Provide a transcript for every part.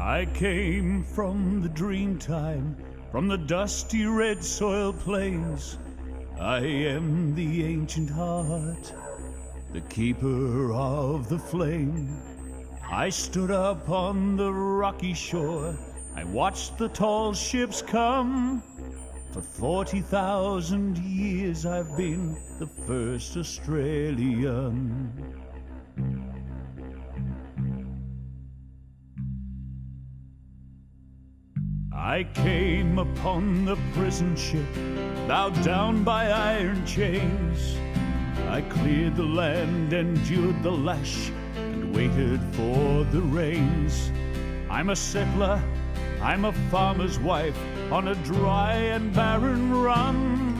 I came from the dreamtime, from the dusty red soil plains. I am the ancient heart, the keeper of the flame. I stood up on the rocky shore, I watched the tall ships come. For 40,000 years I've been the first Australian. I came upon the prison ship, bowed down by iron chains. I cleared the land, endured the lash, and waited for the rains. I'm a settler, I'm a farmer's wife, on a dry and barren run.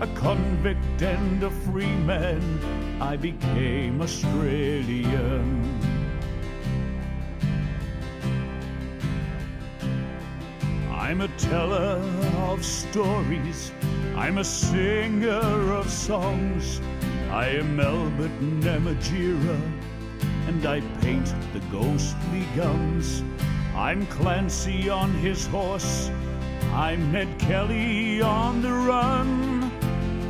A convict and a free man, I became Australian. I'm a teller of stories, I'm a singer of songs. I am Albert Namatjira, and I paint the ghostly guns. I'm Clancy on his horse, I'm Ned Kelly on the run.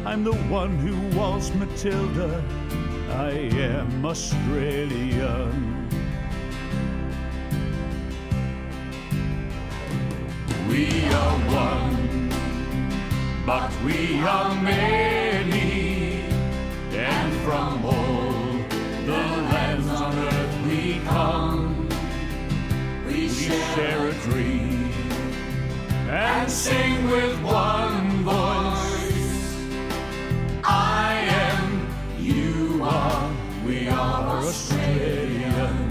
I'm the one who waltzed Matilda, I am Australian. We are one, but we are many, and from all the lands on earth we come. We share a dream and sing with one voice. I am, you are, we are Australian.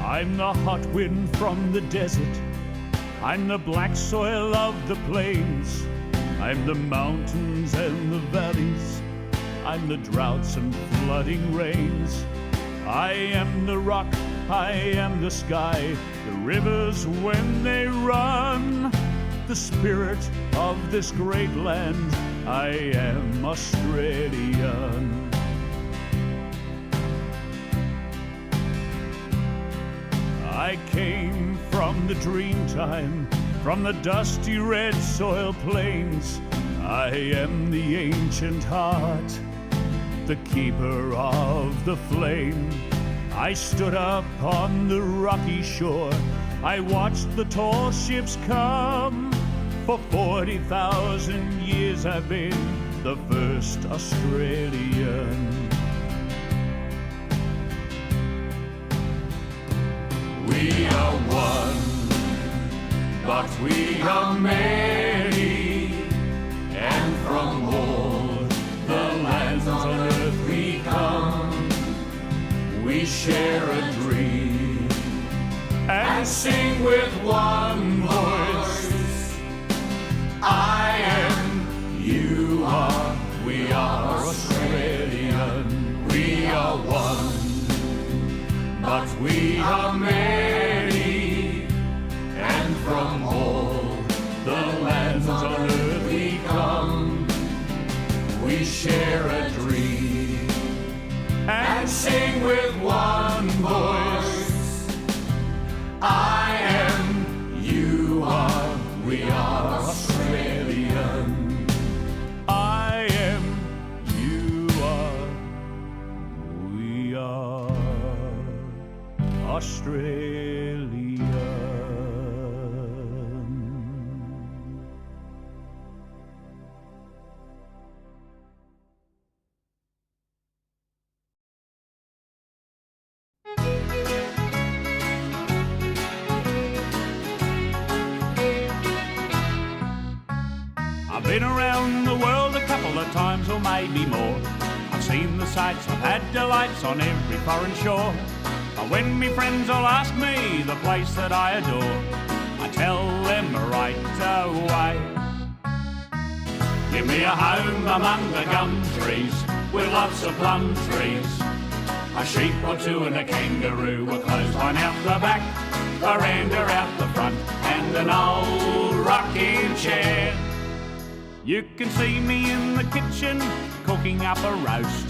I'm the hot wind from the desert, I'm the black soil of the plains, I'm the mountains and the valleys, I'm the droughts and flooding rains. I am the rock, I am the sky, the rivers when they run. The spirit of this great land, I am Australian. I came from the dreamtime, from the dusty red soil plains. I am the ancient heart, the keeper of the flame. I stood up on the rocky shore, I watched the tall ships come. For 40,000 years I've been the first Australian. We are one, but we are many, and from all the lands on earth we come. We share a dream and sing with one voice. I am, you are, we are Australian. We are one, but we are many, and from all the lands on earth we come. We share a dream and sing with one voice. I am, you are, we are Australian. I am, you are, we are Australian. I've been around the world a couple of times, or maybe more. I've seen the sights, I've had delights on every foreign shore. But when me friends all ask me the place that I adore, I tell them right away. Give me a home among the gum trees, with lots of plum trees, a sheep or two and a kangaroo, a clothesline out the back, veranda out the front, and an old rocking chair. You can see me in the kitchen, cooking up a roast,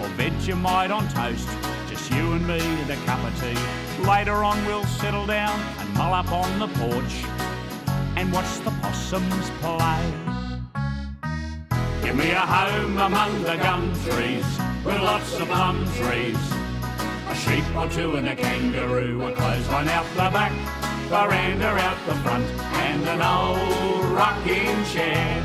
or Vegemite on toast, just you and me and a cup of tea. Later on we'll settle down and mull up on the porch and watch the possums play. Give me a home among the gum trees with lots of plum trees. A sheep or two and a kangaroo, a clothesline out the back, veranda out the front, and an old rocking chair.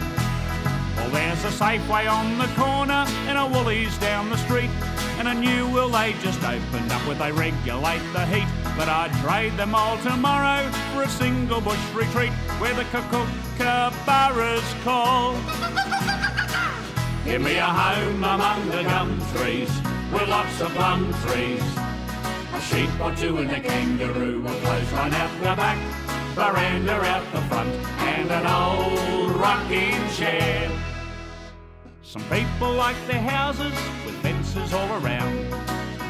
Well, there's a Safeway on the corner and a Woolies down the street, and a new will they just opened up where they regulate the heat. But I'd trade them all tomorrow for a single bush retreat where the kookaburras call. Give me a home among the gum trees with lots of plum trees. A sheep or two and a kangaroo, a clothesline out the back, veranda out the front, and an old rocking chair. Some people like their houses with fences all around.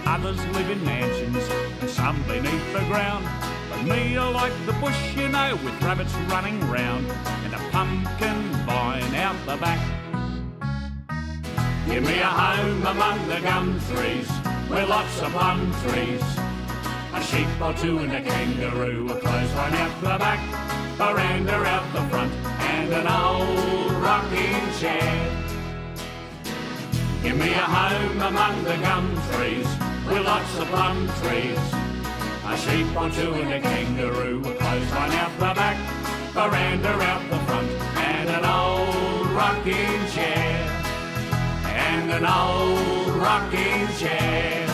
Others live in mansions and some beneath the ground. But me, I like the bush, you know, with rabbits running round and a pumpkin vine out the back. Give me a home among the gum trees with lots of plum trees. A sheep or two and a kangaroo, a clothesline out the back, veranda out the front, and an old rocking chair. Give me a home among the gum trees with lots of plum trees. A sheep or two and a kangaroo, a clothesline out the back, veranda out the front, and an old rocking chair. And an old rocking chair.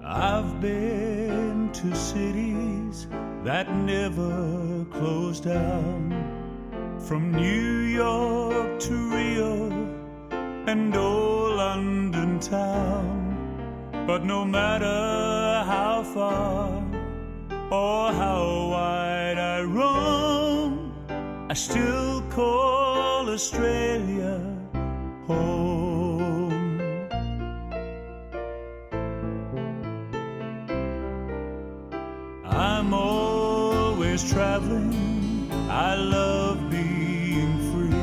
I've been to cities that never closed down, from New York to Rio and old London town. But no matter how far or how wide I roam, I still call Australia home. I'm always traveling, I love being free,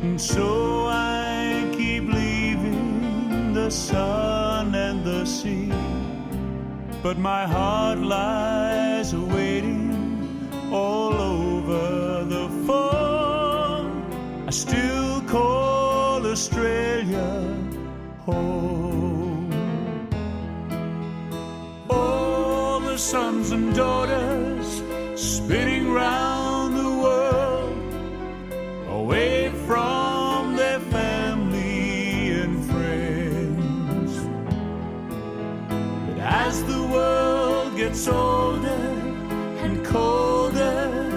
and so I keep leaving the sun and the sea. But my heart lies stars are waiting all over the farm. I still call Australia home. All the sons and daughters spinning round the world, away from their family and friends. But as the world gets older and colder,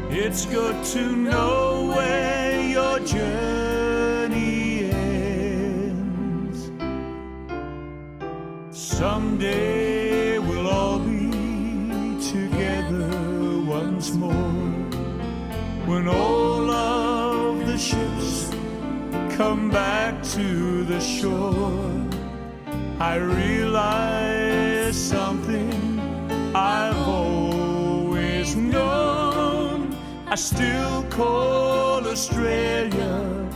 it's good to know where your journey ends. Someday we'll all be together once more, when all of the ships come back to the shore. I realize something I've always known. I still call Australia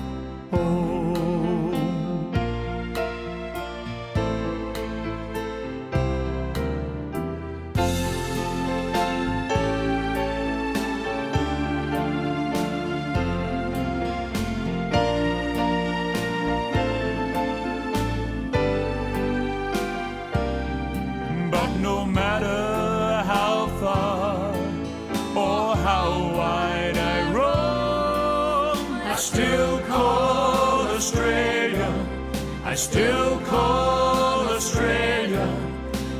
home. But no matter how far or how wide I roam, I still call Australia. I still call Australia.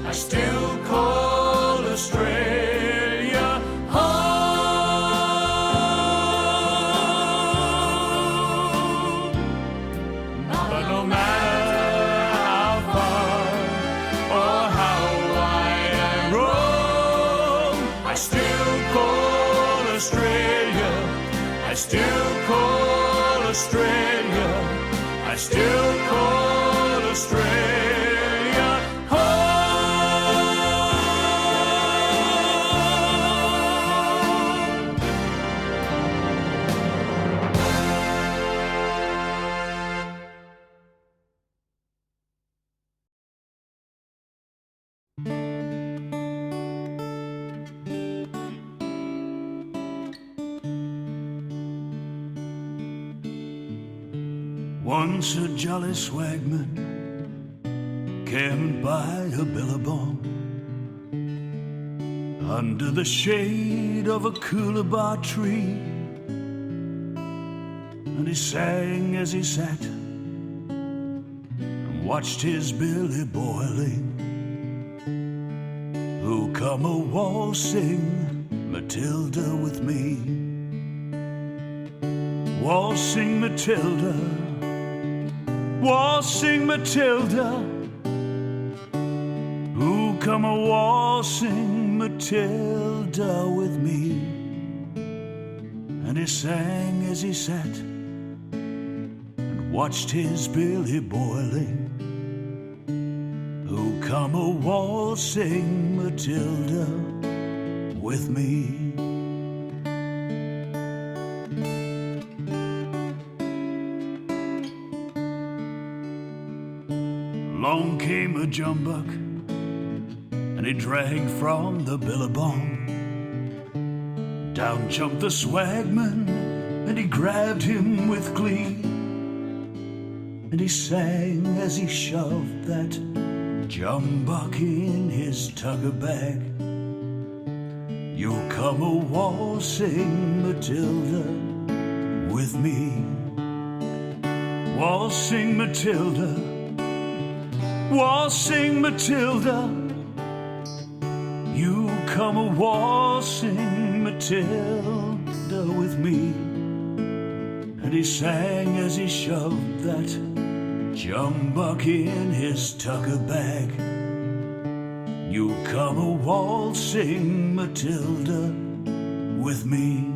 I still call Australia home. But no matter how far or how wide I roam, I still call Australia. I still call Australia. I still call Australia home. Once a jolly swagman camped by a billabong, under the shade of a coolabah tree, and he sang as he sat and watched his billy boiling. Who come a waltzing Matilda with me? Waltzing Matilda, waltzing Matilda, who come a waltzing Matilda with me? And he sang as he sat and watched his billy boiling. Who come a waltzing Matilda with me? Along came a jumbuck, and he drank from the billabong. Down jumped the swagman, and he grabbed him with glee. And he sang as he shoved that jumbuck in his tugger bag. You'll come a waltzing Matilda with me. Waltzing Matilda, waltzing Matilda, you come a waltzing Matilda with me. And he sang as he shoved that jumbuck in his tucker bag. You come a waltzing Matilda with me.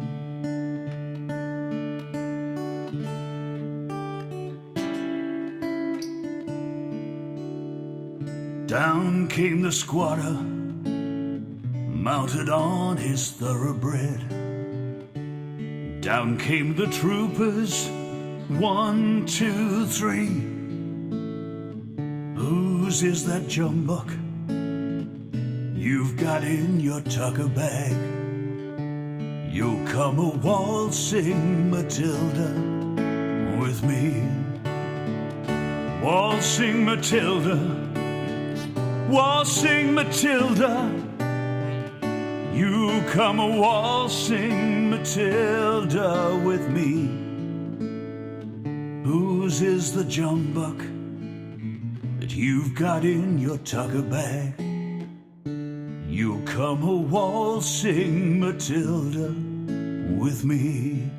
Down came the squatter, mounted on his thoroughbred. Down came the troopers, 1, 2, 3. Whose is that jumbuck? you've got in your tucker bag. You'll come a waltzing Matilda with me. Waltzing Matilda, waltzing Matilda, you come a waltzing Matilda with me. Whose is the jumbuck that you've got in your tucker bag? You'll come a waltzing Matilda with me.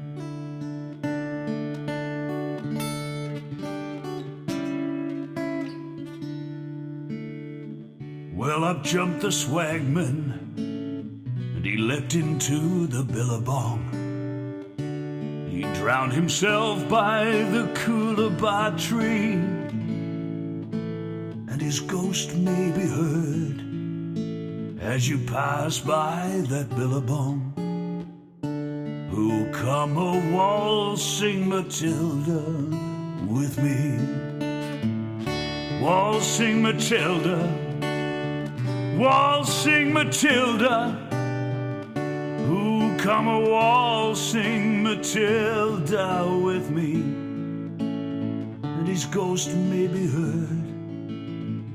Well, up jumped the swagman, and he leapt into the billabong. He drowned himself by the coolabah tree, and his ghost may be heard as you pass by that billabong. Who'll come a waltzing Matilda with me? Waltzing Matilda, waltzing Matilda, who come a waltzing Matilda with me? And his ghost may be heard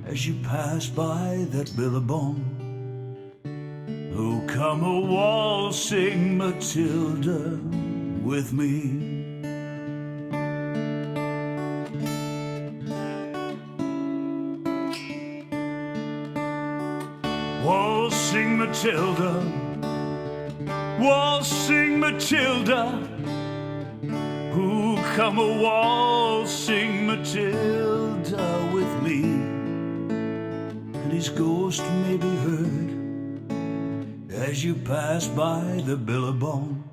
as you pass by that billabong. Who come a waltzing Matilda with me? Waltzing Matilda, waltzing Matilda, who come a waltzing Matilda with me? And his ghost may be heard as you pass by the billabong.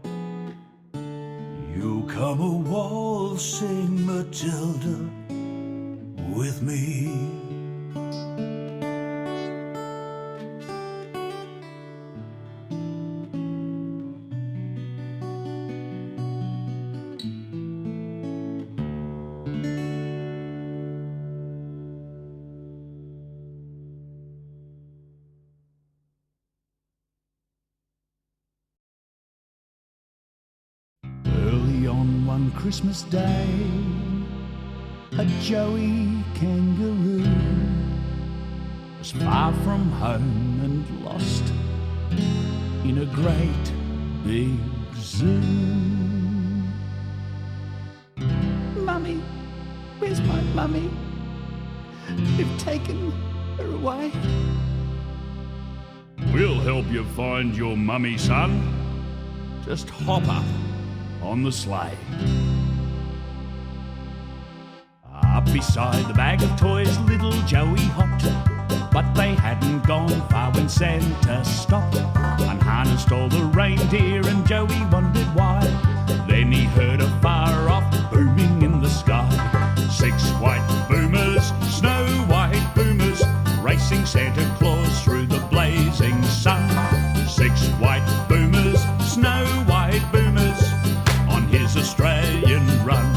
You come a waltzing Matilda with me. Christmas Day, a Joey kangaroo was far from home and lost in a great big zoo. Mummy, where's my mummy? They've taken her away. We'll help you find your mummy, son. Just hop up on the sleigh. Up beside the bag of toys, little Joey hopped, but they hadn't gone far when Santa stopped, unharnessed all the reindeer, and Joey wondered why. Then he heard a far off booming in the sky. 6 white boomers, snow white boomers, racing Santa Claus through the blazing sun. 6 white boomers, snow white boomers, on his Australian run.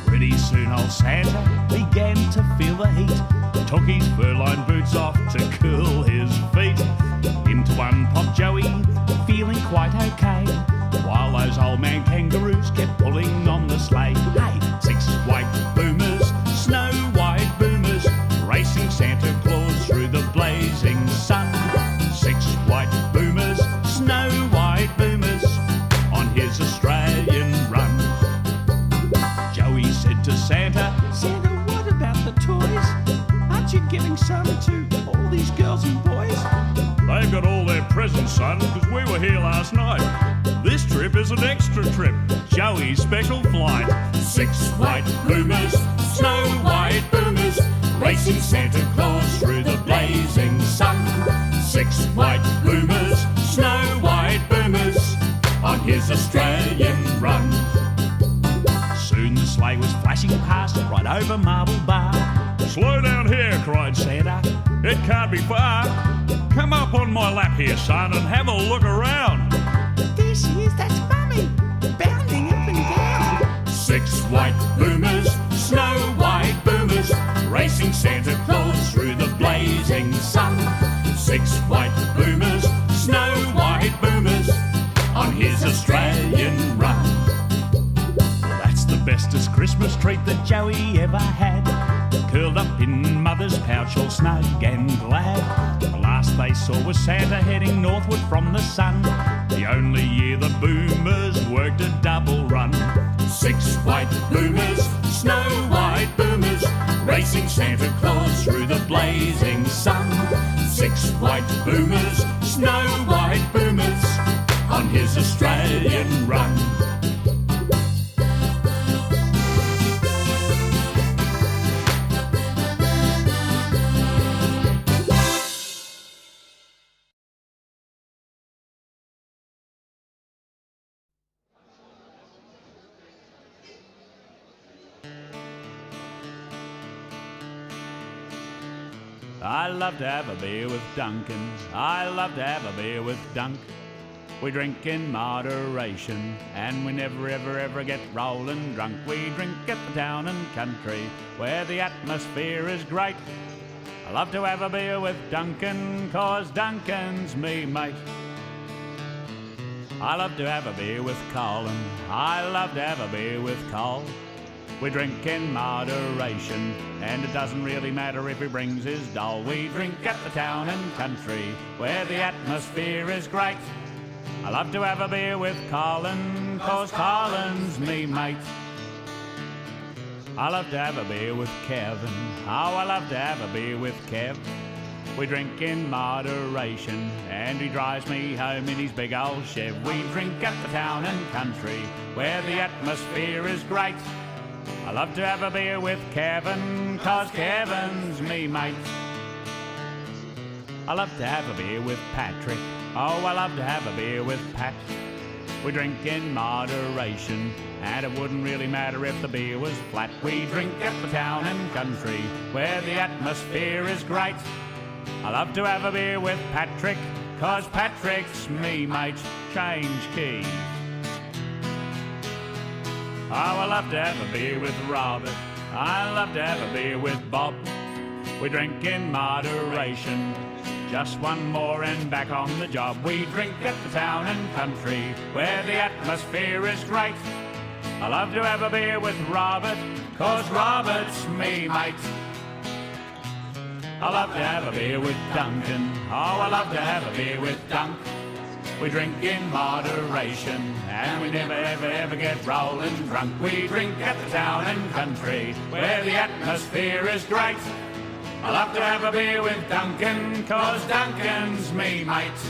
Pretty soon old Santa began to feel the heat, took his fur-lined boots off to cool his feet. Into one popped Joey, feeling quite okay, while those old man kangaroos kept pulling on the sleigh. Hey, 6 white boomers, snow white boomers, racing Santa Claus through the blazing sun. 6 white boomers, snow white boomers, on his Australian run. Joey said to Santa, Santa, what about the toys? Aren't you giving some to all these girls and boys? They've got all their presents, son, because we were here last night. This trip is an extra trip, Joey's special flight. 6 white boomers, snow white boomers, racing Santa Claus through the blazing sun. 6 white boomers, snow white boomers, on his Australian run. Soon the sleigh was flashing past right over Marble Bar. Slow down here, cried Santa, it can't be far. Come up on my lap here, son, and have a look around. There she is, that's Mummy, bounding up and down. 6 white boomers, snow white boomers, racing Santa Claus through the blazing sun. 6 white boomers, snow white boomers, on his Australian run. That's the bestest Christmas treat that Joey ever had. Curled up in mother's pouch, all snug and glad. The last they saw was Santa heading northward from the sun. The only year the boomers worked a double run. 6 white boomers, snow white boomers, racing Santa Claus through the blazing sun. 6 white boomers, snow white boomers, on his Australian run. I love to have a beer with Duncan. I love to have a beer with Dunk. We drink in moderation, and we never ever get rollin' drunk. We drink at the town and country, where the atmosphere is great. I love to have a beer with Duncan, 'cause Duncan's me mate. I love to have a beer with Colin. I love to have a beer with Cole. We drink in moderation, and it doesn't really matter if he brings his doll. We drink at the town and country, where the atmosphere is great. I love to have a beer with Colin, 'cause Colin's me mate. I love to have a beer with Kevin. Oh, I love to have a beer with Kev. We drink in moderation, and he drives me home in his big old Chev. We drink at the town and country, where the atmosphere is great. I love to have a beer with Kevin, 'cause Kevin's me mate. I love to have a beer with Patrick. Oh, I love to have a beer with Pat. We drink in moderation, and it wouldn't really matter if the beer was flat. We drink at the town and country, where the atmosphere is great. I love to have a beer with Patrick, 'cause Patrick's me mate. Change keys. Oh, I love to have a beer with Robert. I love to have a beer with Bob. We drink in moderation, just one more and back on the job. We drink at the town and country, where the atmosphere is great. I love to have a beer with Robert, 'cause Robert's me mate. I love to have a beer with Duncan. Oh, I love to have a beer with Dunk. We drink in moderation, and we never ever get rollin' drunk. We drink at the town and country, where the atmosphere is great. I love to have a beer with Duncan, 'cause Duncan's me mate.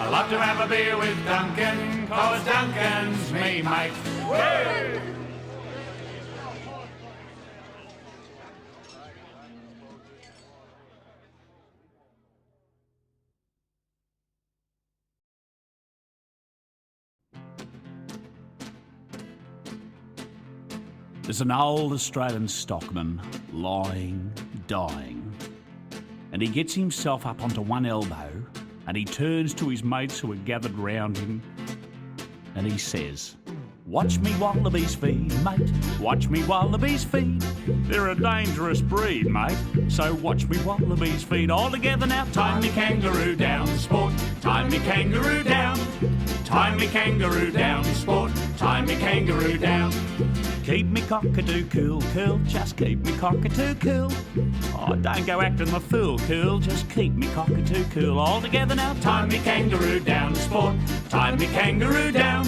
I love to have a beer with Duncan, 'cause Duncan's me mate. Woo! There's an old Australian stockman lying, dying, and he gets himself up onto one elbow and he turns to his mates who are gathered round him and he says, "Watch me wallabies feed, mate, watch me wallabies feed. They're a dangerous breed, mate, so watch me wallabies feed." All together now, tie me kangaroo down, sport, tie me kangaroo down. Tie me kangaroo down, sport, tie me kangaroo down. Keep me cockatoo cool, cool, just keep me cockatoo cool. Oh, don't go acting the fool, cool, just keep me cockatoo cool. All together now, tie me kangaroo down, sport, tie me kangaroo down.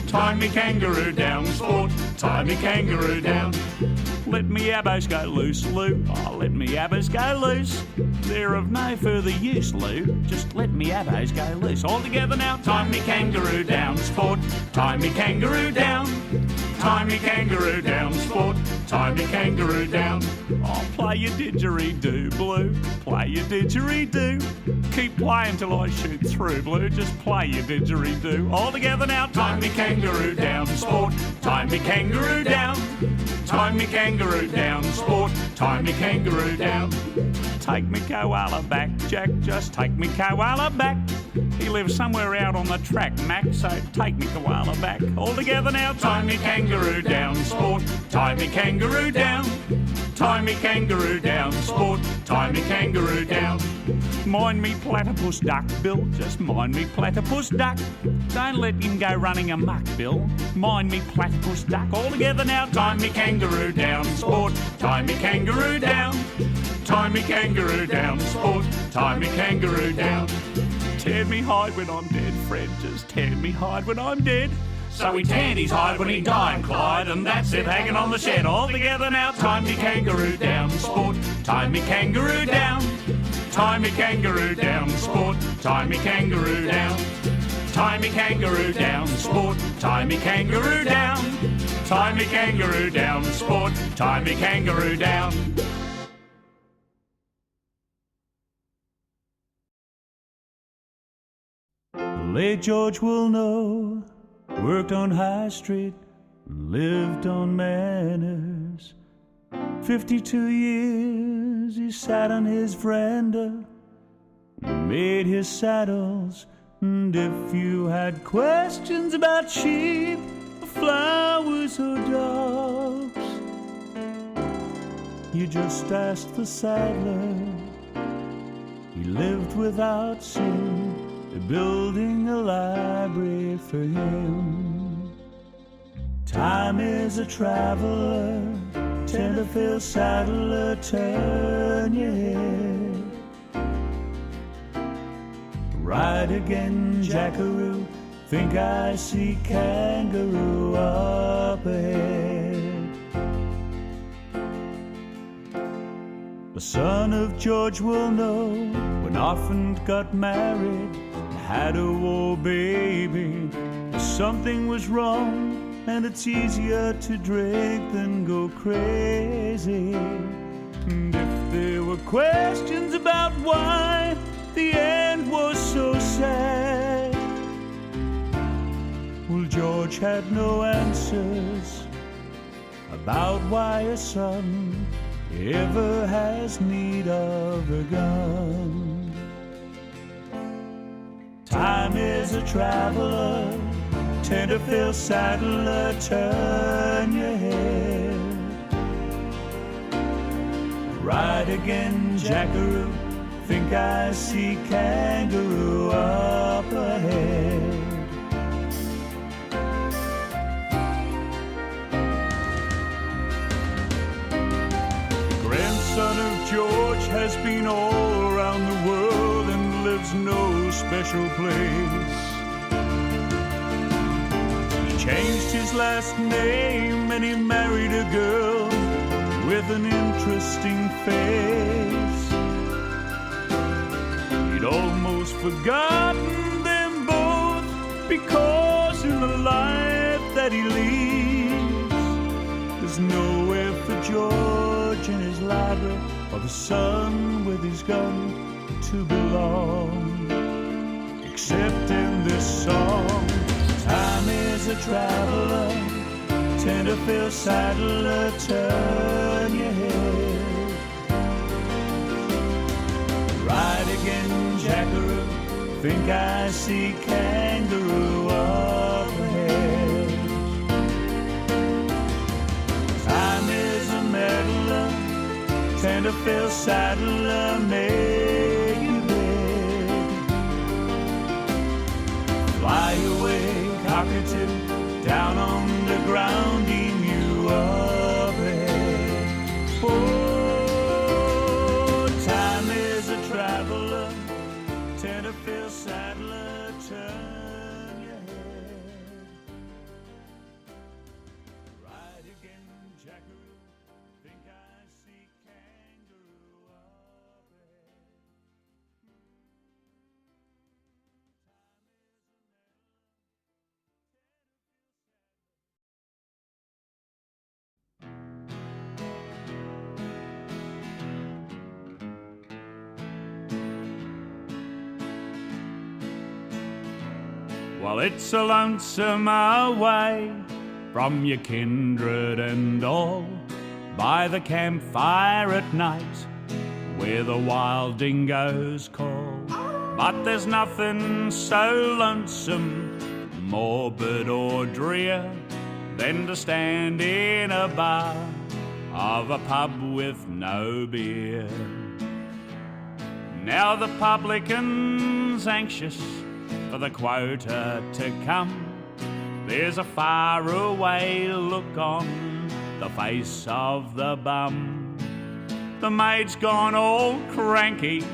Tie me kangaroo down, sport, tie me kangaroo down. Let me abos go loose, Lou, oh, let me abos go loose. They're of no further use, Lou, just let me abos go loose. All together now, tie me kangaroo down, sport, tie me kangaroo down. Tie me kangaroo down, sport, tie me kangaroo down. Oh, play your didgeridoo, Blue, play your didgeridoo. Keep playing till I shoot through, Blue, just play your didgeridoo. All together now, tie me kangaroo down, sport, tie me kangaroo down. Tie me kangaroo down, sport, tie me kangaroo down. Take me koala back, Jack, just take me koala back. He lives somewhere out on the track, Mac, so take me koala back. All together now, tie me kangaroo down, sport, tie me kangaroo down. tie me kangaroo down, sport, tie me kangaroo down. Mind me platypus duck, Bill, just mind me platypus duck. Don't let him go running amok, Bill, mind me platypus duck. All together now, tie me kangaroo down, sport, tie me kangaroo down. Tie me kangaroo down, sport, tie me kangaroo down. Tear me hide when I'm dead, Fred, just tear me hide when I'm dead. So he tanned his hide when he died, Clyde, and that's it hanging on the shed. All together now, tie me kangaroo down, sport, tie me kangaroo down. Tie me kangaroo down, sport, tie me kangaroo down. Tie me kangaroo down, sport, tie me kangaroo down. Tie me kangaroo down, sport, tie me kangaroo down. Late George will know, worked on High Street, lived on Manors. 52 years he sat on his veranda, made his saddles. And if you had questions about sheep, flowers or dogs, you just asked the saddler. He lived without sin, building a library for him. Time is a traveler, Tenterfield Saddler, turn your head. Ride again, Jackaroo, think I see Kangaroo up ahead. The son of George will know, when Orphan got married, had a war baby. Something was wrong, and it's easier to drink than go crazy. And if there were questions about why the end was so sad, well, George had no answers about why a son ever has need of a gun. Time is a traveler, Tenterfield Saddler, turn your head. Ride again, Jackaroo, think I see Kangaroo up ahead. Grandson of George has been all around the world and lives no special place. He changed his last name and he married a girl with an interesting face. He'd almost forgotten them both, because in the life that he leads, there's nowhere for George in his library or the son with his gun to belong, except in this song. Time is a traveler, Tenterfield Saddler, turn your head. Ride again, Jackaroo, think I see Kangaroo up ahead. Time is a meddler, Tenterfield Saddler, make you bed. Fly away, cockatoo, down on the ground, emu up ahead. Oh, time is a traveler, Tenterfield Saddler, turn your head. Ride again, Jackaroo, think I see Kangaroo up ahead. Well, it's a lonesome away from your kindred and all, by the campfire at night where the wild dingoes call. But there's nothing so lonesome, morbid or drear, than to stand in a bar of a pub with no beer. Now the publican's anxious for the quota to come. There's a faraway look on the face of the bum. The maid's gone all cranky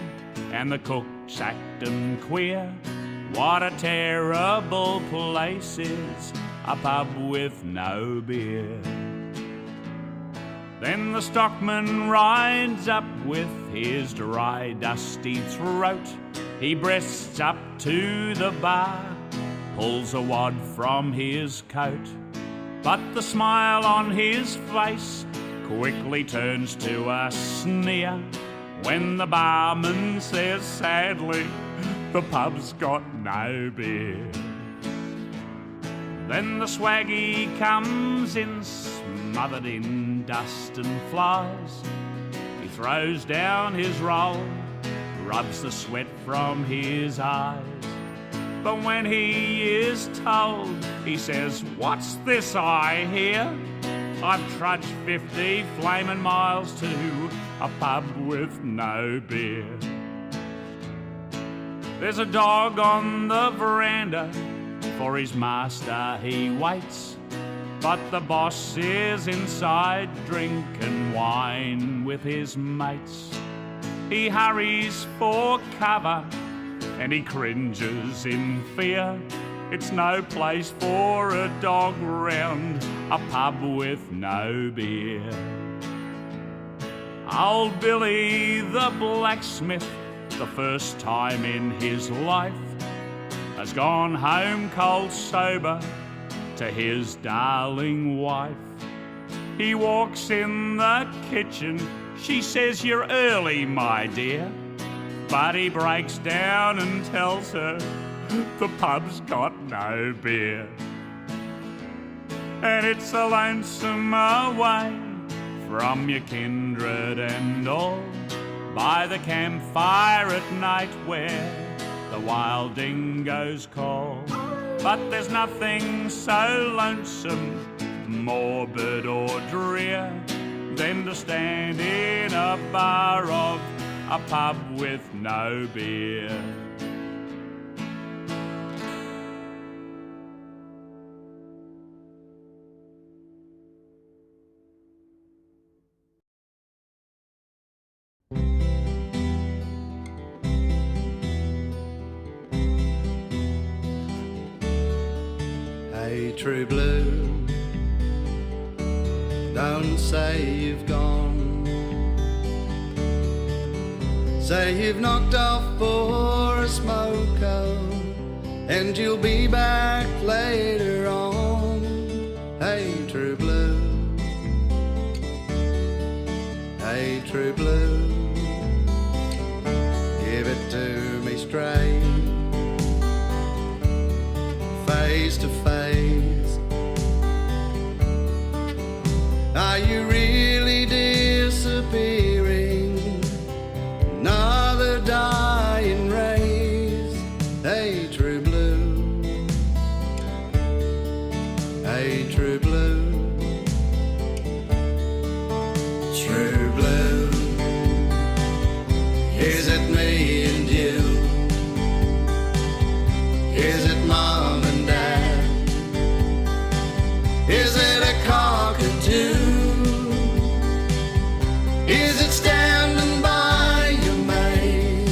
and the cook's acting queer. What a terrible place is a pub with no beer. Then the stockman rides up with his dry, dusty throat. He breasts up to the bar, pulls a wad from his coat. But the smile on his face quickly turns to a sneer when the barman says sadly, the pub's got no beer. Then the swaggy comes in, smothered in dust and flies. He throws down his roll, rubs the sweat from his eyes. But when he is told, he says, "What's this I hear? I've trudged 50 flaming miles to a pub with no beer." There's a dog on the veranda, for his master he waits. But the boss is inside drinking wine with his mates. He hurries for cover and he cringes in fear. It's no place for a dog round a pub with no beer. Old Billy the blacksmith, the first time in his life, has gone home cold sober to his darling wife. He walks in the kitchen, she says, "You're early, my dear." But he breaks down and tells her the pub's got no beer. And it's a lonesome away from your kindred and all, by the campfire at night where the wild dingoes call. But there's nothing so lonesome, morbid or drear than to stand in a bar of a pub with no beer. Hey, true blue, don't say you've gone. Say you've knocked off for a smoke and you'll be back later on. Hey, true blue, hey, true blue, give it to me straight, face to face. Are you really disappearing? Another dying race. Hey, true blue, hey, true blue, true blue. Is it me and you? Is it mom and dad? Is it a cockatoo? Is it standing by your mate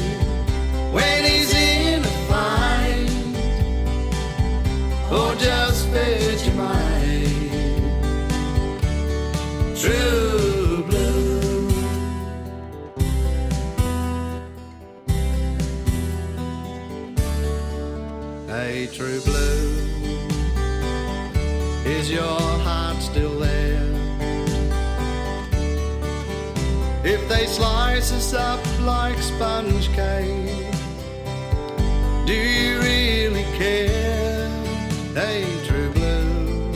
when he's in a fight, or just Vegemite? True blue. Hey, true blue, is your heart still there? If they slice us up like sponge cake, do you really care? Hey, true blue,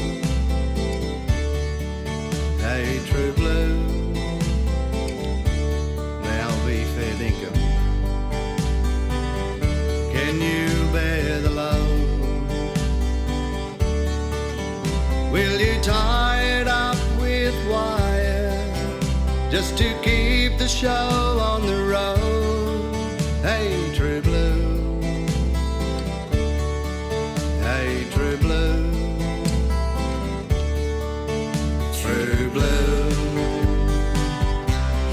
hey, true blue. Now be fair dinkum, can you bear the load? Will you tie it up with wire just to keep the show on the road. Hey, true blue. Hey, true blue. True blue.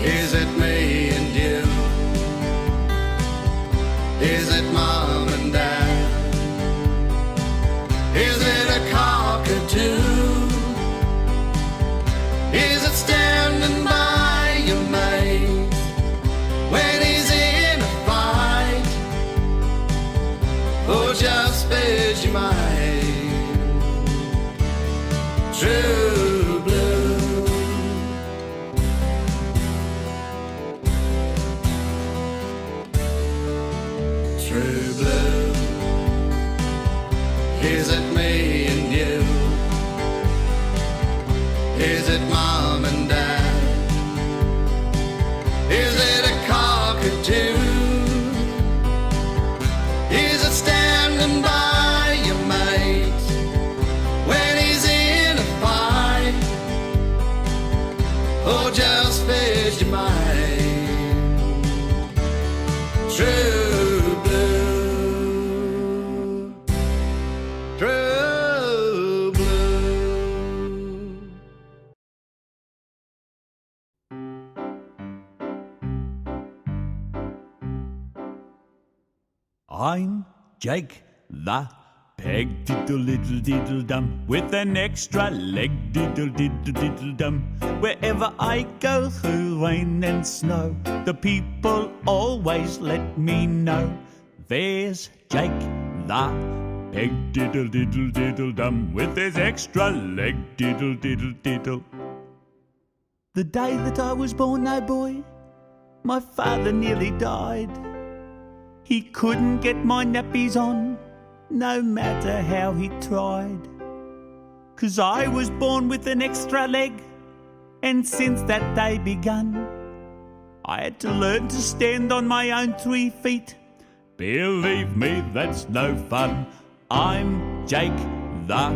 Is it me and you? Is it mom and dad? Is it a cockatoo? Is it standing by your mate when he's in a fight? Or just Vegemite? True blue. True blue. Is it me and you? Is it mom and dad? Is it a cockatoo? Is it standing by your mate when he's in a fight? Or just Vegemite? True blue. True blue. I'm Jake the peg diddle diddle diddle dum with an extra leg diddle diddle diddle dum. Wherever I go through rain and snow, the people always let me know. There's Jake the peg diddle diddle diddle dum with his extra leg diddle diddle diddle. The day that I was born, oh boy, my father nearly died. He couldn't get my nappies on, no matter how he tried. 'Cause I was born with an extra leg, and since that day begun, I had to learn to stand on my own 3 feet. Believe me, that's no fun. I'm Jake the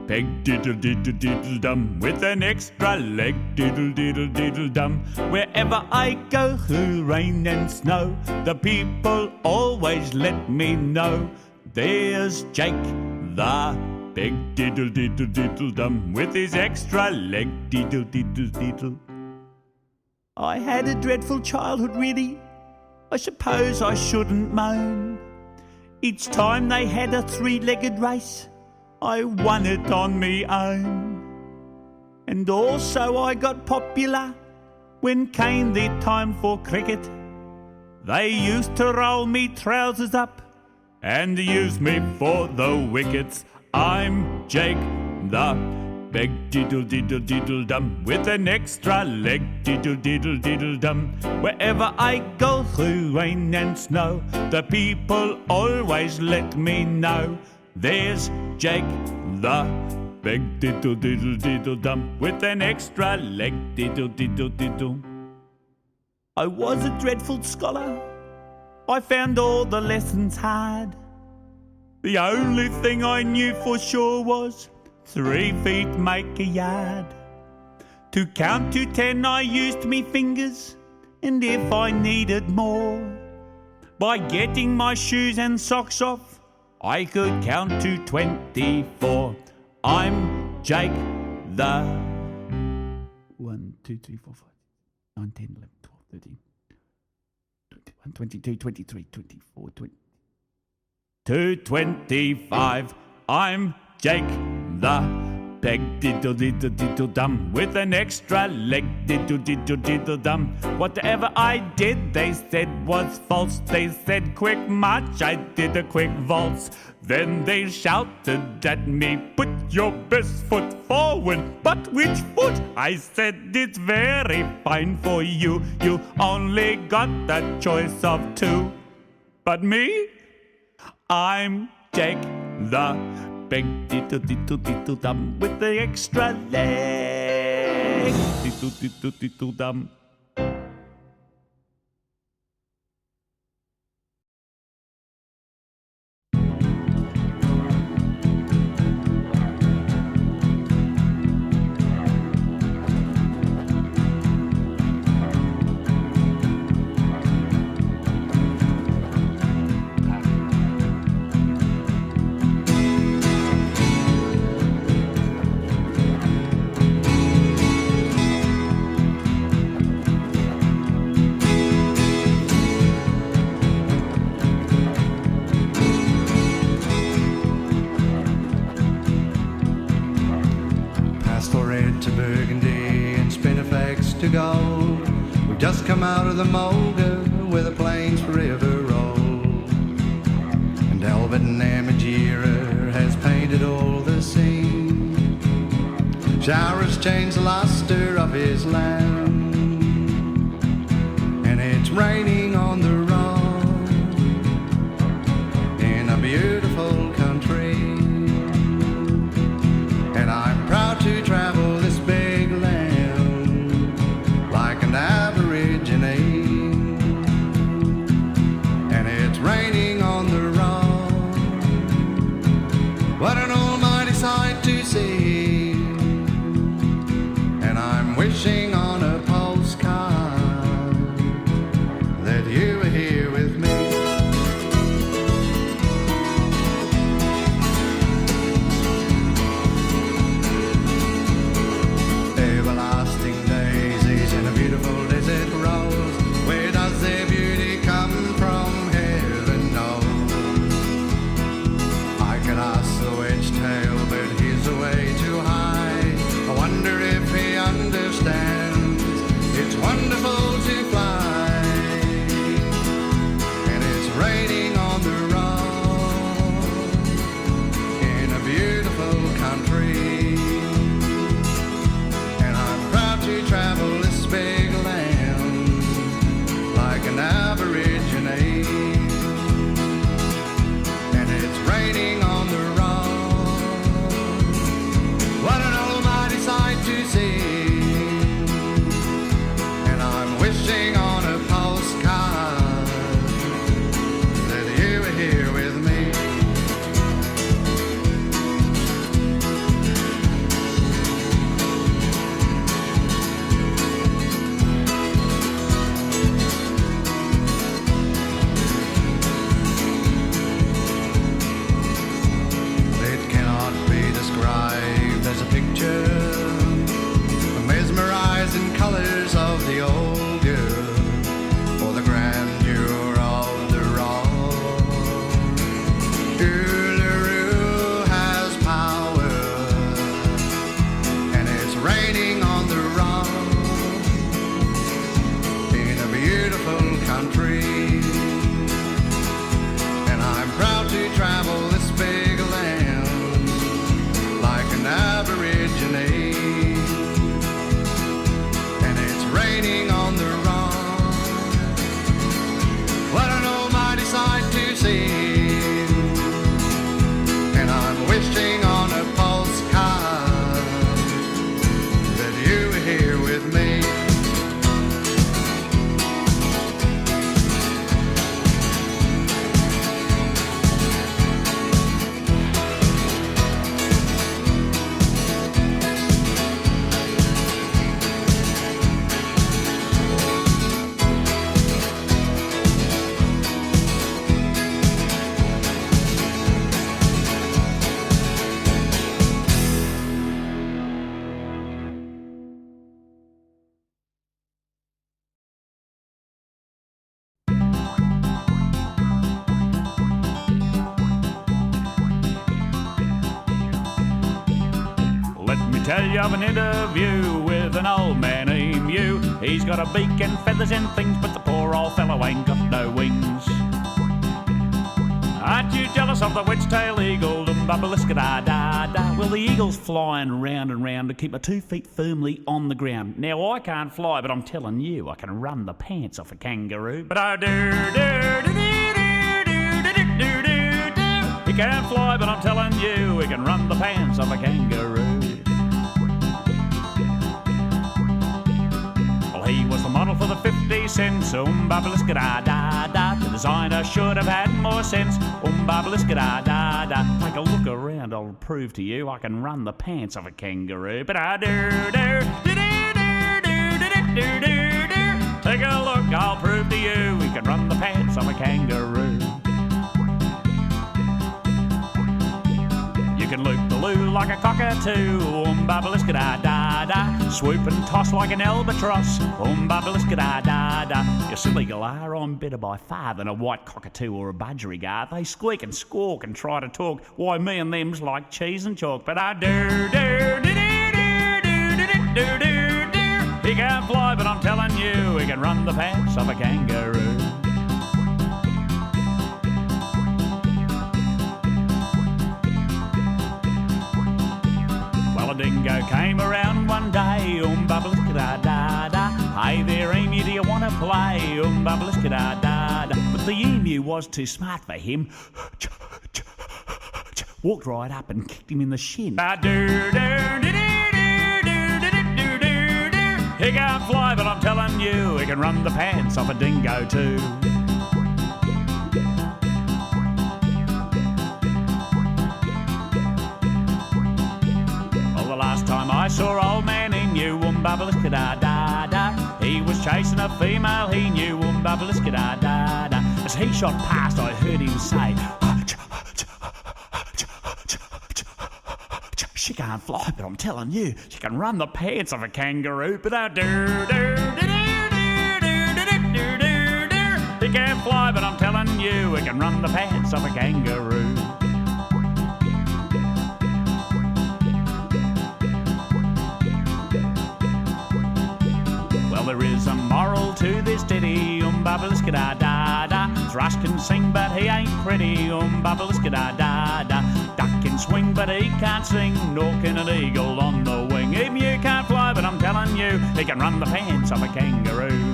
peg diddle diddle diddle dum with an extra leg diddle diddle diddle dum. Wherever I go through rain and snow, the people always let me know. There's Jake the peg diddle diddle diddle dum with his extra leg diddle diddle diddle. I had a dreadful childhood, really. I suppose I shouldn't moan. Each time they had a 3-legged race, I won it on me own. And also I got popular when came the time for cricket. They used to roll me trousers up and use me for the wickets. I'm Jake the peg diddle diddle diddle dum with an extra leg diddle diddle diddle dum. Wherever I go through rain and snow, the people always let me know. There's Jake the peg diddle diddle diddle dum with an extra leg diddle diddle diddle. I was a dreadful scholar. I found all the lessons hard. The only thing I knew for sure was 3 feet make a yard. To count to 10 I used me fingers, and if I needed more, by getting my shoes and socks off, I could count to 24. I'm Jake the 1, 2, 3, 4, 5, 9, 10, 11, 12, 13, 21, 22, 23, 24, 22, 25. I'm Jake the peg diddle diddle diddle dum with an extra leg diddle diddle diddle dum. Whatever I did they said was false. They said quick march, I did a quick waltz. Then they shouted at me, put your best foot forward. But which foot? I said it's very fine for you. You only got the choice of 2. But me? I'm Jake the peg diddle diddle diddle dum with the extra leg diddle diddle diddle dum. to go. We've just come out of the Mulga where the plains forever roll. And Albert Namatjira has painted all the scene. Showers change the luster of his land, and it's raining on the road in a beautiful country. And I'm proud to travel this big land like an aborigine. And it's raining on the road. What an almighty sight to see. And I'm wishing on a postcard that you were here with me. Everlasting daisies in a beautiful desert rose. Where does their beauty come from? Heaven knows. I could ask the wedge-tail, but he's away too high. I wonder if he understands. It's wonderful to fly, and it's raining on the road in a beautiful country. And I'm proud to travel this big land like an aborigine. And it's raining on the road. What an almighty sight to see. And I'm wishing on a postcard that you were here with me. It cannot be described as a picture, the mesmerizing colors of the old girl, or the grandeur of the road. Uluru has power, and it's raining on the road in a beautiful country. And I'm proud to travel this big land like an aborigine. And it's raining on the road. What an almighty sight to see. And I'm wishing on a postcard that you were here with me. Let me tell you of an interview with an old man emu. He's got a beak and feathers and things, but the poor old fellow ain't got no wings. Aren't you jealous of the wedge-tailed eagle? Dum-ba-ba-liska-da-da-da. Well, the eagle's flying round and round to keep my 2 feet firmly on the ground. Now, I can't fly, but I'm telling you, I can run the pants off a kangaroo. But I do-do-do-do-do-do-do-do-do. He can't fly, but I'm telling you, he can run the pants off a kangaroo. Well, he was the model for the 50 cents. Ba-ba-liska-da-da-da. The designer should have had more sense. Ba-ba-liska-da-da-da. Take a look around, I'll prove to you I can run the pants off a kangaroo. But I do-do-do-do-do-do-do-do-do. Take a look, I'll prove to you we can run the pants off a kangaroo. You can loop the loo like a cockatoo, ba-ba-liska-da-da-da. Swoop and toss like an albatross, ba-ba-liska-da-da-da. You silly galah, I'm better by far than a white cockatoo or a budgerigar. They squeak and squawk and try to talk, why me and them's like cheese and chalk. But I do-do-do-do-do-do-do-do-do. He can't fly, but I'm telling you, he can run the pants of a kangaroo. Well, a dingo came around one day, babbliska-da-da-da. Hey there, emu, do you want to play? Babbliska-da-da-da. But the emu was too smart for him. Walked right up and kicked him in the shin. He can't fly, but I'm telling you, he can run the pants off a dingo too. Well, the last time I saw Old Man Emu, babbliska-da-da-da, he was chasing a female he knew, babbliska-da-da-da. As he shot past, I heard him say, she can't fly, but I'm telling you, she can run the pants of a kangaroo. But he can't fly, but I'm telling you, he can run the pants of a kangaroo. Well, there is a moral to this ditty, babbliska-da-da-da. Thrush can sing, but he ain't pretty, babbliska-da-da-da. Duck can swing, but he can't sing, nor can an eagle on the wing. Emu can't fly, but I'm telling you, he can run the pants of a kangaroo.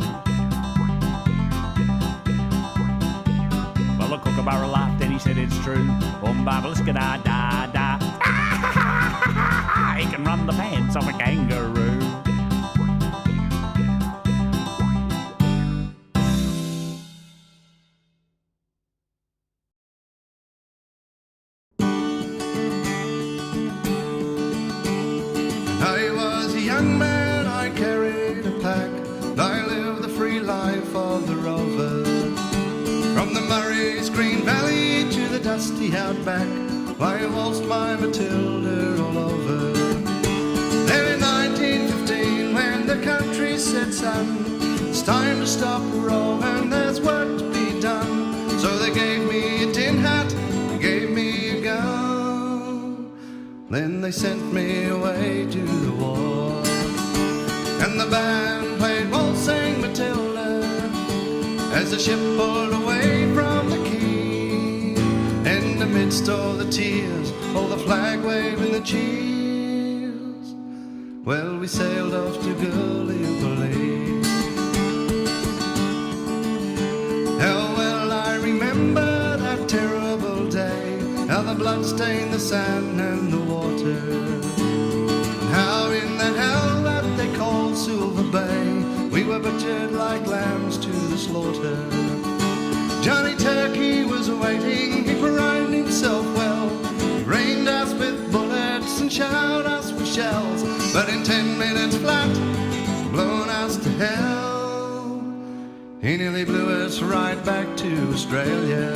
Well, the kookaburra laughed and he said it's true, babbliska-da-da-da. He can run the pants of a kangaroo. I was a young man, I carried a pack, I lived the free life of the rover. From the Murray's green valley to the dusty outback, I waltzed my Matilda all over. Then in 1915, when the country said, son, it's time to stop roving, there's work to be done. So they gave me a tin hat, they gave me a gun. Then they sent me away to the war, and the band played Waltzing Matilda as the ship pulled away from the quay. And amidst all the tears, all the flag waving, the cheers, well, we sailed off to Gallipoli. How well I remember that terrible day, how the blood stained the sand and the water, and how in that hell that they called Silver Bay, we were butchered like lambs to the slaughter. Johnny Turkey was waiting, he primed himself well, he rained us with bullets and showered us with shells, but in 10 minutes flat, blown us to hell. He nearly blew us right back to Australia.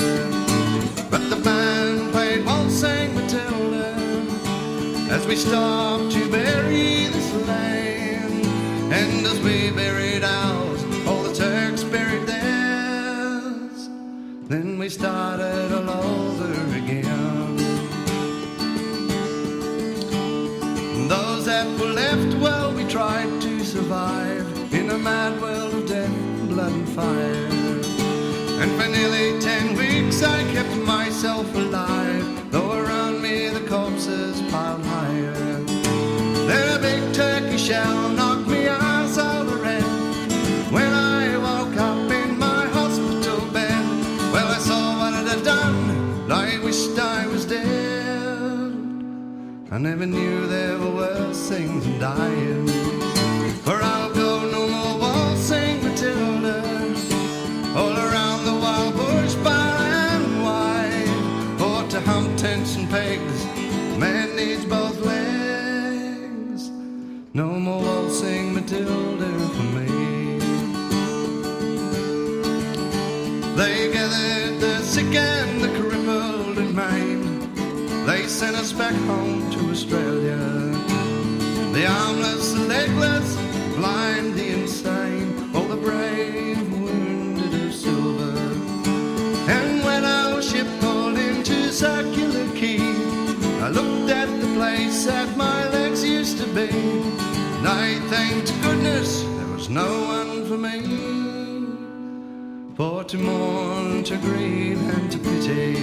But the band played Waltzing Matilda as we stopped to bury the slain. And as we buried ours, all the Turks buried theirs. Then we started all over again. Those that were left, well, we tried to survive in a mad world of death, blood and fire. And for nearly 10 weeks I kept myself alive, though around me the corpses piled higher. Then a big turkey shell knocked me eyes over red. When I woke up in my hospital bed, well, I saw what it had done, and I wished I was dead. I never knew there were worse things than dying. For I'll go no more waltzing Matilda, all around the wild bush by and wide. For to hump tents and pegs, man needs both legs. No more waltzing Matilda for me. They gathered the sick and the crippled and maimed, they sent us back home to Australia. The armless, the legless, the blind, the insane, all the brave wounded of silver. And when our ship pulled into Circular Quay, I looked at the place that my legs used to be, and I thanked goodness there's no one for me, for to mourn, to grieve and to pity.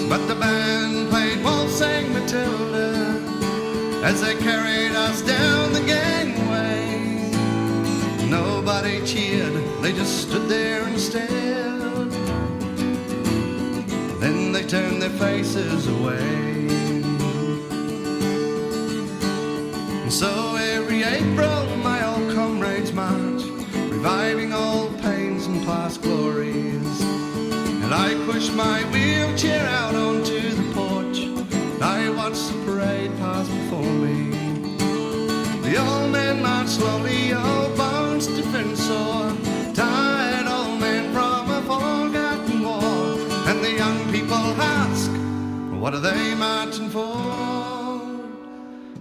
But the band played Waltzing Matilda as they carried us down the gangway. Nobody cheered, they just stood there and stared. Then they turned their faces away. And so every April my old comrades march, reviving old pains and past glories. And I push my wheelchair out onto the porch, and I watch the parade pass before me. The old man marched slowly, old bones stiff and sore, tired old man from a forgotten war. And the young people ask, what are they marching for?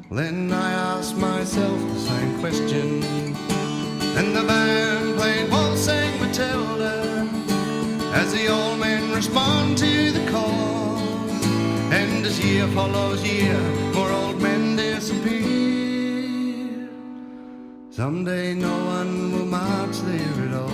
Then I asked myself the same question, and the band played Waltzing Matilda as the old men respond to the call. And as year follows year, more old men disappear. Someday no one will march there at all.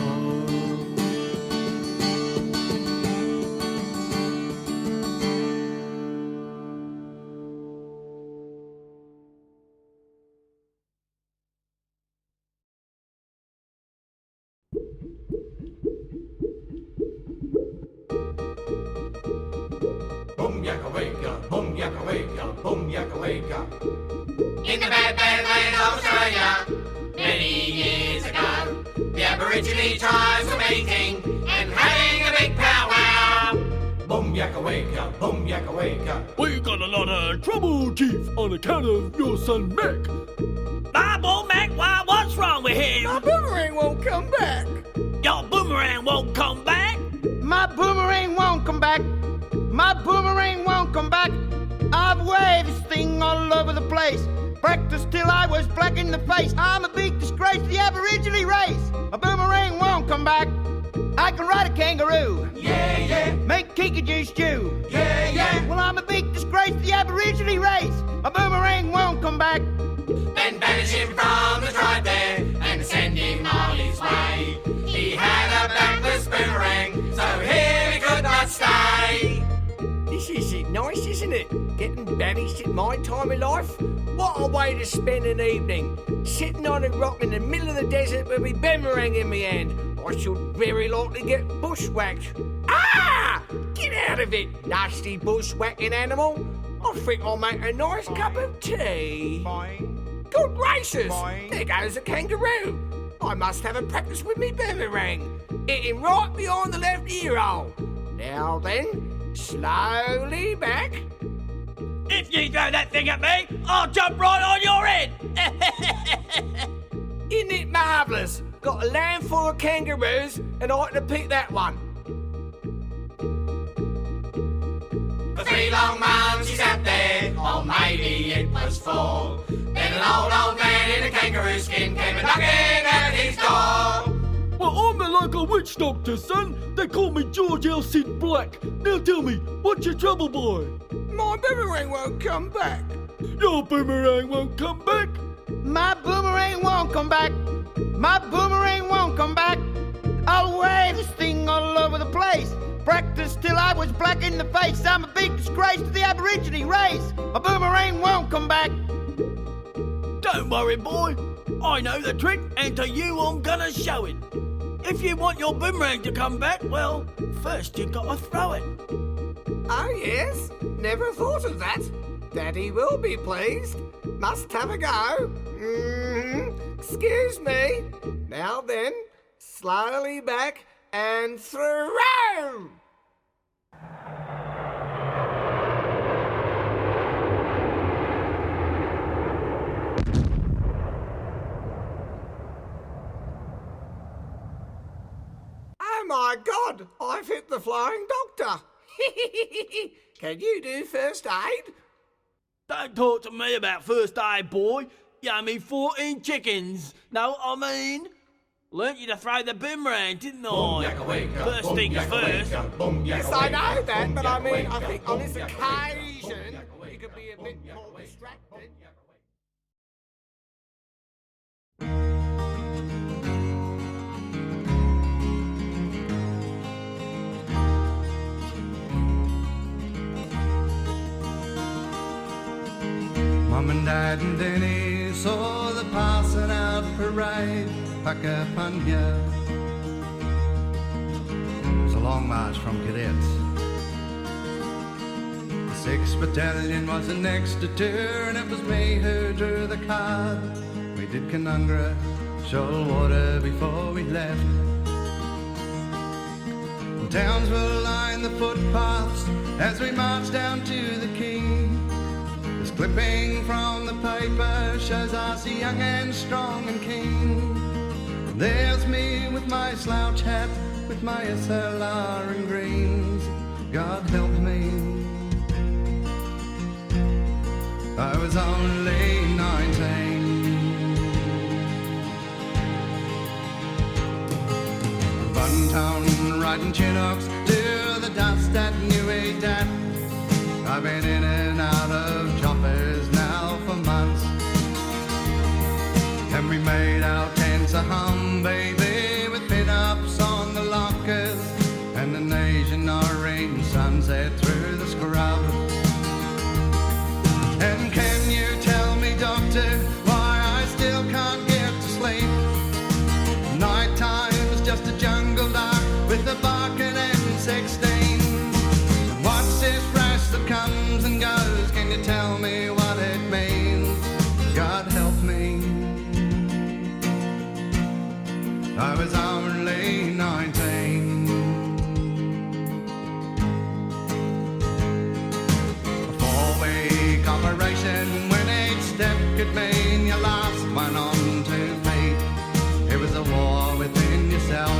Boom yakka wake up, boom yakka wake up, boom yakka wake up. In the bad, bad land of Australia, many years ago, the Aborigine tribes were meeting and having a big powwow. Boom yakka wake up, boom yakka wake up. We got a lot of trouble, Chief, on account of your son Mac. Mac, why, what's wrong with him? My boomerang won't come back. Your boomerang won't come back? My boomerang won't come back. My boomerang won't come back. I've waved this thing all over the place, practiced till I was black in the face. I'm a big disgrace to the Aborigine race. My boomerang won't come back. I can ride a kangaroo. Yeah, yeah, Make kinkajou stew. yeah, yeah. Well, I'm a big disgrace to the Aborigine race. My boomerang won't come back. Then banish him from the tribe there and send him on his way. He had a backless boomerang, so here he could not stay. This is nice, isn't it? Getting banished at my time of life? What a way to spend an evening. Sitting on a rock in the middle of the desert with my boomerang in my hand. I should very likely get bushwhacked. Ah! Get out of it, nasty bushwhacking animal. I think I'll make a nice cup of tea. Boing. Good gracious! Boing. There goes a kangaroo. I must have a practice with me boomerang. Hit him right behind the left ear hole. Now then, slowly back. If you throw that thing at me, I'll jump right on your head. Isn't it marvellous? Got a land full of kangaroos and I had to pick that one. For 3 long months he sat there, or maybe it was 4. Then an old man in a kangaroo skin came knocking at his door. Well, I'm like a witch doctor, son. They call me George L. Sid Black. Now tell me, what's your trouble, boy? My boomerang won't come back. Your boomerang won't come back. My boomerang won't come back. My boomerang won't come back. I'll wave this thing all over the place, practiced till I was black in the face. I'm a big disgrace to the Aborigine race. My boomerang won't come back. Don't worry, boy. I know the trick, and to you I'm gonna show it. If you want your boomerang to come back, well, first you've got to throw it. Oh, yes? Never thought of that. Daddy will be pleased. Must have a go. Excuse me. Now then, slowly back and throw. Oh my God, I've hit the flying doctor. Can you do first aid? Don't talk to me about first aid, boy. You owe me 14 chickens. Know what I mean? Learnt you to throw the boomerang, didn't I? First things first. Yes, I know that, but I mean, I think on this occasion, you could be a bit more distracted. Grandad and Denny saw the passing out parade, Puckapunya. It's a long march from cadets. The 6th Battalion was the next to turn. It was me who drew the card. We did Kangaroo, Shoalwater before we left. And towns will line the footpaths as we march down to the quay. This clipping from the paper shows us young and strong and keen. And there's me with my slouch hat, with my SLR and greens. God help me, I was only 19. Buntown riding Chinooks to the dust at newage. I've been in and out of choppers now for months, and we made our tents a hum, baby, with pin-ups on the lockers and an Asian orange sunset through the scrub. And can you tell me, doctor, why I still can't get to sleep? Night time is just a jungle dark with a barking M16. And what's this rash that comes and goes? Can you tell me what it means? God help me, I was only 19. Operation, when each step could mean your last one on 2 feet. It was a war within yourself,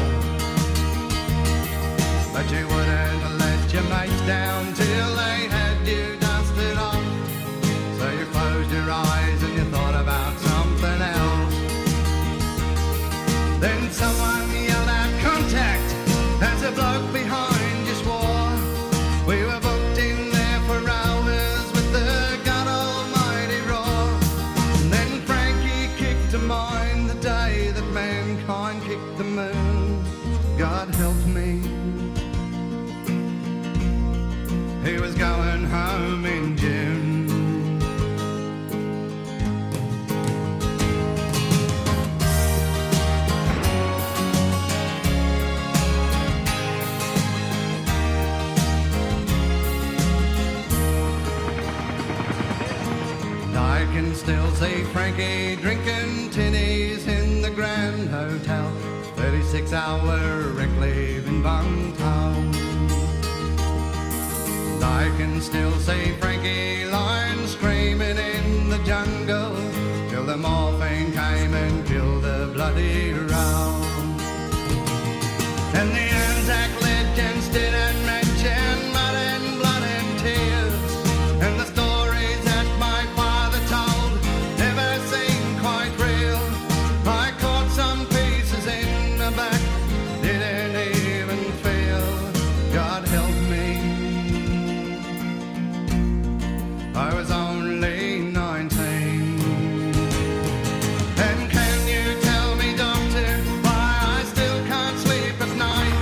but you wouldn't let your mates down till they had you dusted off. So you closed your eyes and you thought about something else. Then someone yelled out contact as a bloke behind you swore. We were booked in there for hours with the God Almighty roar. And then Frankie kicked to mind the day that mankind kicked the moon. God help me, he was going home in June. I can still see Frankie drinking tinnies in the Grand Hotel, 36-hour wreck leave in Buntown. I can still see Frankie lying screaming in the jungle till the morphine came and killed the bloody row. And the Anzac legends didn't mention mud and blood and tears, and the stories that my father told never seemed quite real. I caught some pieces in the back, didn't even feel. God help me, I was only 19. And can you tell me, doctor, why I still can't sleep at night?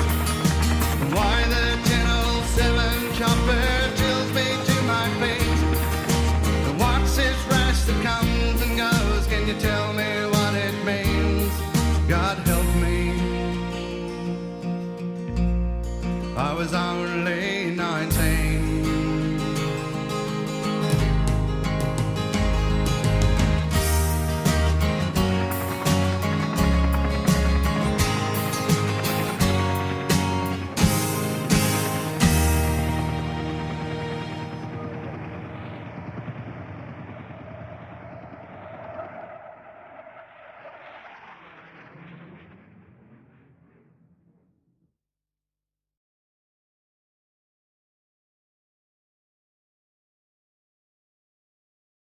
Why the Channel 7 chopper chills me to my feet? And what's this rash that comes and goes? Can you tell me what it means? God help me, I was only